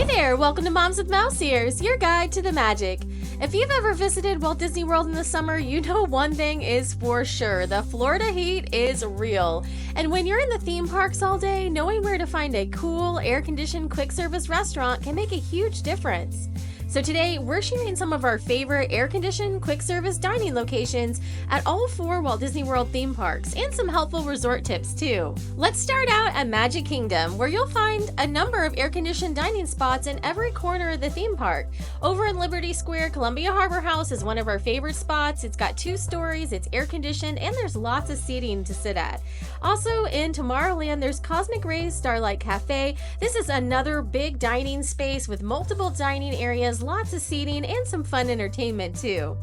Hey there, welcome to Moms with Mouse Ears, your guide to the magic. If you've ever visited Walt Disney World in the summer, you know one thing is for sure, the Florida heat is real. And when you're in the theme parks all day, knowing where to find a cool, air-conditioned quick service restaurant can make a huge difference. So today, we're sharing some of our favorite air-conditioned quick service dining locations at all 4 Walt Disney World theme parks, and some helpful resort tips too. Let's start out at Magic Kingdom, where you'll find a number of air-conditioned dining spots in every corner of the theme park. Over in Liberty Square, Columbia Harbor House is one of our favorite spots. It's got 2 stories, it's air-conditioned, and there's lots of seating to sit at. Also in Tomorrowland, there's Cosmic Rays Starlight Cafe. This is another big dining space with multiple dining areas, lots of seating, and some fun entertainment too.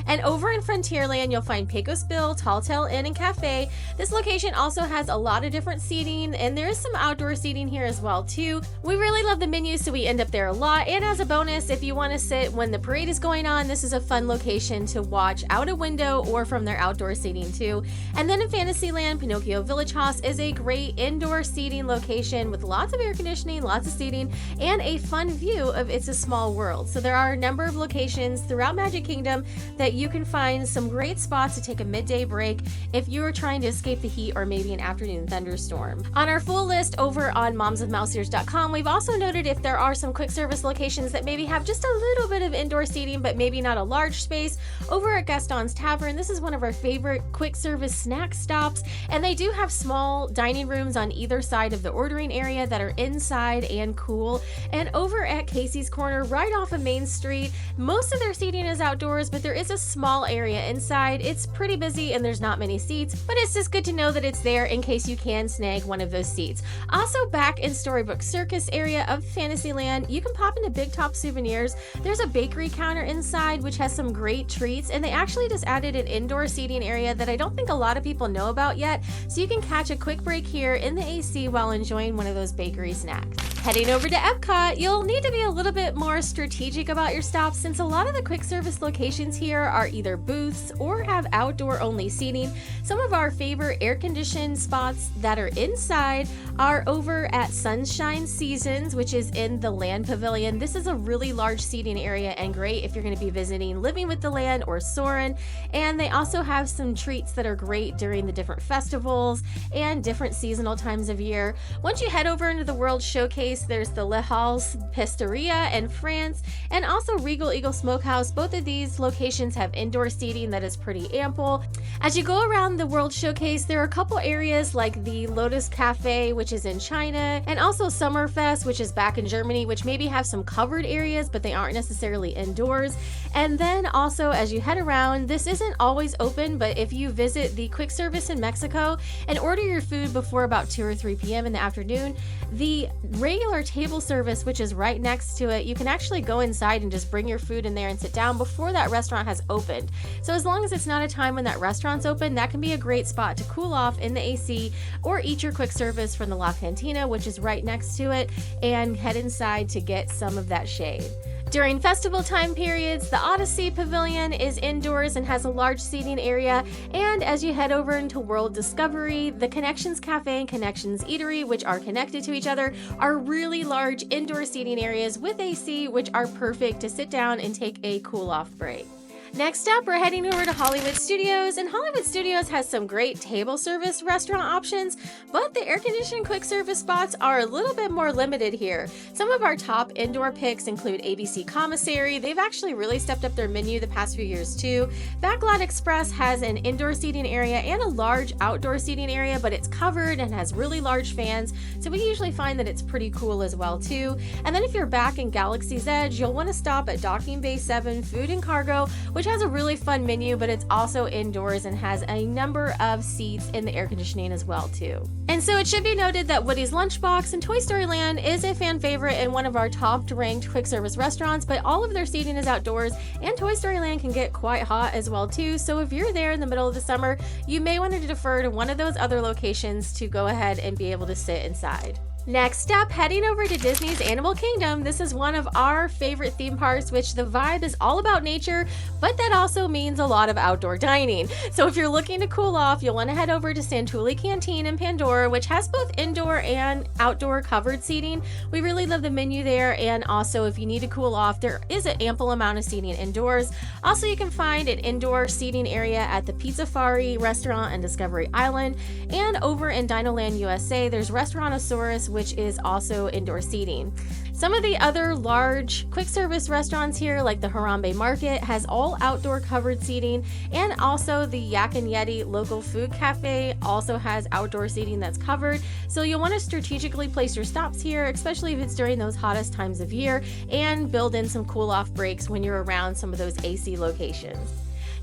And over in Frontierland, you'll find Pecos Bill, Tall Tale Inn and Cafe. This location also has a lot of different seating, and there is some outdoor seating here as well too. We really love the menu, so we end up there a lot. And as a bonus, if you want to sit when the parade is going on, this is a fun location to watch out a window or from their outdoor seating too. And then in Fantasyland, Pinocchio Village House is a great indoor seating location with lots of air conditioning, lots of seating, and a fun view of It's a Small World. So there are a number of locations throughout Magic Kingdom that you can find some great spots to take a midday break if you're trying to escape the heat or maybe an afternoon thunderstorm. On our full list over on momswithmouseears.com, we've also noted if there are some quick service locations that maybe have just a little bit of indoor seating but maybe not a large space. Over at Gaston's Tavern, this is one of our favorite quick service snack stops, and they do have small dining rooms on either side of the ordering area that are inside and cool. And over at Casey's Corner, right off of Main Street, most of their seating is outdoors, but there is a small area inside. It's pretty busy and there's not many seats, but it's just good to know that it's there in case you can snag one of those seats. Also, back in Storybook Circus area of Fantasyland, you can pop into Big Top Souvenirs. There's a bakery counter inside which has some great treats, and they actually just added an indoor seating area that I don't think a lot of people know about yet, so you can catch a quick break here in the AC while enjoying one of those bakery snacks. Heading over to EPCOT, you'll need to be a little bit more strategic about your stops, since a lot of the quick service locations here are either booths or have outdoor only seating. Some of our favorite air-conditioned spots that are inside are over at Sunshine Seasons, which is in the Land Pavilion. This is a really large seating area and great if you're going to be visiting Living with the Land or Soarin'. And they also have some treats that are great during the different festivals and different seasonal times of year. Once you head over into the World Showcase, there's the Le Halles Pisteria in France, and also Regal Eagle Smokehouse. Both of these locations have indoor seating that is pretty ample. As you go around the World Showcase, there are a couple areas like the Lotus Cafe, which is in China, and also Summerfest, which is back in Germany, which maybe have some covered areas, but they aren't necessarily indoors. And then also, as you head around, this isn't always open, but if you visit the quick service in Mexico and order your food before about 2 or 3 p.m. in the afternoon, the regular table service, which is right next to it, you can actually go inside and just bring your food in there and sit down before that restaurant has opened. So as long as it's not a time when that restaurant's open, that can be a great spot to cool off in the AC or eat your quick service from the La Cantina, which is right next to it, and head inside to get some of that shade. During festival time periods, the Odyssey Pavilion is indoors and has a large seating area, and as you head over into World Discovery, the Connections Cafe and Connections Eatery, which are connected to each other, are really large indoor seating areas with AC, which are perfect to sit down and take a cool-off break. Next up, we're heading over to Hollywood Studios, and Hollywood Studios has some great table service restaurant options, but the air-conditioned quick service spots are a little bit more limited here. Some of our top indoor picks include ABC Commissary. They've actually really stepped up their menu the past few years too. MacLeod Express has an indoor seating area and a large outdoor seating area, but it's covered and has really large fans, so we usually find that it's pretty cool as well too. And then if you're back in Galaxy's Edge, you'll want to stop at Docking Bay 7 Food and Cargo, which has a really fun menu, but it's also indoors and has a number of seats in the air conditioning as well too. And so it should be noted that Woody's Lunchbox in Toy Story Land is a fan favorite and one of our top ranked quick service restaurants, but all of their seating is outdoors, and Toy Story Land can get quite hot as well too. So if you're there in the middle of the summer, you may want to defer to one of those other locations to go ahead and be able to sit inside. Next up, heading over to Disney's Animal Kingdom. This is one of our favorite theme parks, which the vibe is all about nature, but that also means a lot of outdoor dining. So if you're looking to cool off, you'll want to head over to Santulli Canteen in Pandora, which has both indoor and outdoor covered seating. We really love the menu there, and also if you need to cool off, there is an ample amount of seating indoors. Also, you can find an indoor seating area at the Pizzafari restaurant and Discovery Island, and over in Dinoland USA, there's Restaurantosaurus, which is also indoor seating. Some of the other large quick service restaurants here, like the Harambe Market, has all outdoor covered seating, and also the Yak and Yeti local food cafe also has outdoor seating that's covered. So you'll want to strategically place your stops here, especially if it's during those hottest times of year, and build in some cool off breaks when you're around some of those AC locations.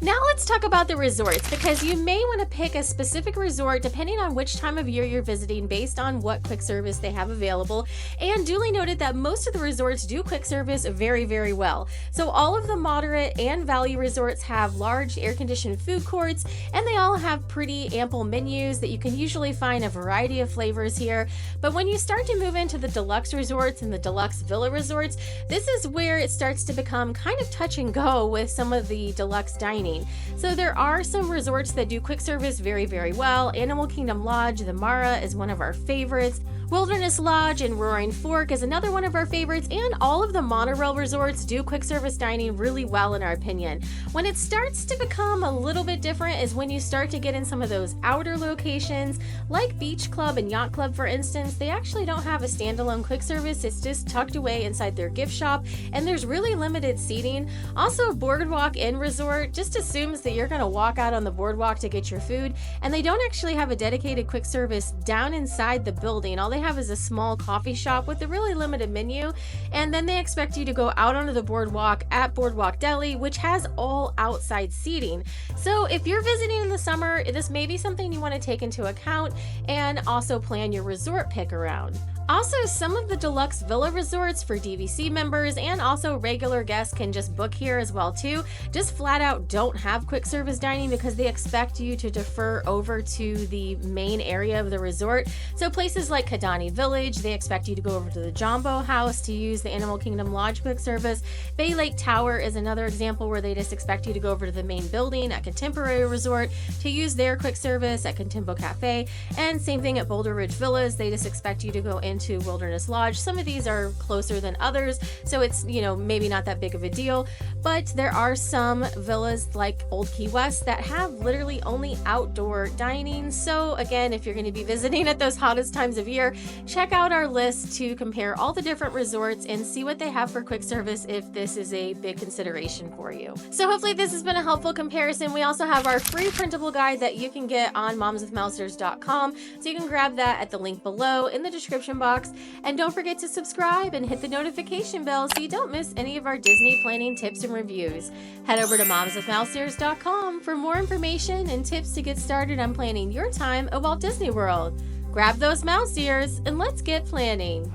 Now let's talk about the resorts, because you may want to pick a specific resort depending on which time of year you're visiting based on what quick service they have available. And duly noted that most of the resorts do quick service very, very well. So all of the moderate and value resorts have large air-conditioned food courts, and they all have pretty ample menus that you can usually find a variety of flavors here. But when you start to move into the deluxe resorts and the deluxe villa resorts, this is where it starts to become kind of touch and go with some of the deluxe dining. So there are some resorts that do quick service very, very well. Animal Kingdom Lodge, the Mara, is one of our favorites. Wilderness Lodge and Roaring Fork is another one of our favorites, and all of the monorail resorts do quick service dining really well in our opinion. When it starts to become a little bit different is when you start to get in some of those outer locations, like Beach Club and Yacht Club for instance. They actually don't have a standalone quick service, it's just tucked away inside their gift shop, and there's really limited seating. Also, Boardwalk Inn Resort just assumes that you're going to walk out on the boardwalk to get your food, and they don't actually have a dedicated quick service down inside the building. All they have is a small coffee shop with a really limited menu, and then they expect you to go out onto the boardwalk at Boardwalk Deli, which has all outside seating. So if you're visiting in the summer, this may be something you want to take into account, and also plan your resort pick around. Also, some of the deluxe villa resorts for DVC members and also regular guests can just book here as well too. Just flat out don't have quick service dining because they expect you to defer over to the main area of the resort. So places like Kidani Village, they expect you to go over to the Jumbo House to use the Animal Kingdom Lodge quick service. Bay Lake Tower is another example where they just expect you to go over to the main building at Contemporary Resort to use their quick service at Contempo Cafe. And same thing at Boulder Ridge Villas, they just expect you to go into Wilderness Lodge. Some of these are closer than others, so it's, maybe not that big of a deal, but there are some villas like Old Key West that have literally only outdoor dining. So again, if you're going to be visiting at those hottest times of year, check out our list to compare all the different resorts and see what they have for quick service if this is a big consideration for you. So hopefully this has been a helpful comparison. We also have our free printable guide that you can get on momswithmouseears.com, so you can grab that at the link below in the description box. And don't forget to subscribe and hit the notification bell so you don't miss any of our Disney planning tips and reviews. Head over to momswithmouseears.com for more information and tips to get started on planning your time at Walt Disney World. Grab those mouse ears and let's get planning.